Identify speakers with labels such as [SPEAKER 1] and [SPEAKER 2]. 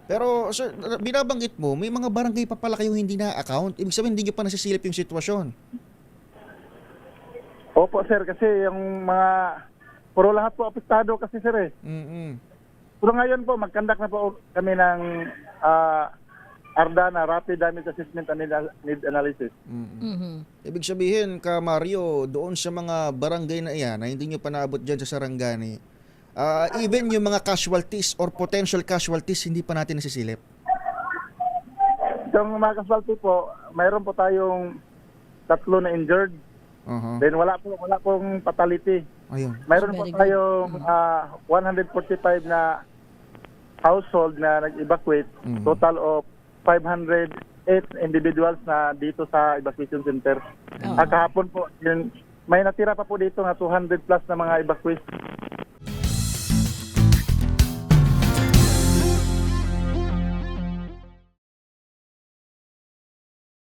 [SPEAKER 1] Pero sir, binabanggit mo, may mga barangay pa pala kayong hindi na-account. Ibig sabihin, hindi nyo pa nasisilip yung sitwasyon.
[SPEAKER 2] Opo sir, kasi yung mga puro lahat po apektado kasi sir eh.
[SPEAKER 1] Mm-mm.
[SPEAKER 2] Pero ngayon po, mag-conduct na po kami ng ARDA na Rapid Damage Assessment and Need Analysis.
[SPEAKER 3] Mhm.
[SPEAKER 1] Ibig sabihin, ka Mario, doon sa mga barangay na iyan na hindi nyo pa naabot dyan sa Sarangani, even yung mga casualties or potential casualties, hindi pa natin nasisilip.
[SPEAKER 2] Yung mga casualty po, mayroon po tayong 3 na injured.
[SPEAKER 1] Uh-huh.
[SPEAKER 2] Then wala pong fatality.
[SPEAKER 1] Ayun.
[SPEAKER 2] Mayroon po
[SPEAKER 3] Very good.
[SPEAKER 2] tayong 145 na household na nag-evacuate.
[SPEAKER 1] Mhm.
[SPEAKER 2] Total of 508 individuals na dito sa evacuation center.
[SPEAKER 3] Oo.
[SPEAKER 2] Kahapon po, may natira pa po dito na 200 plus na mga evacuees.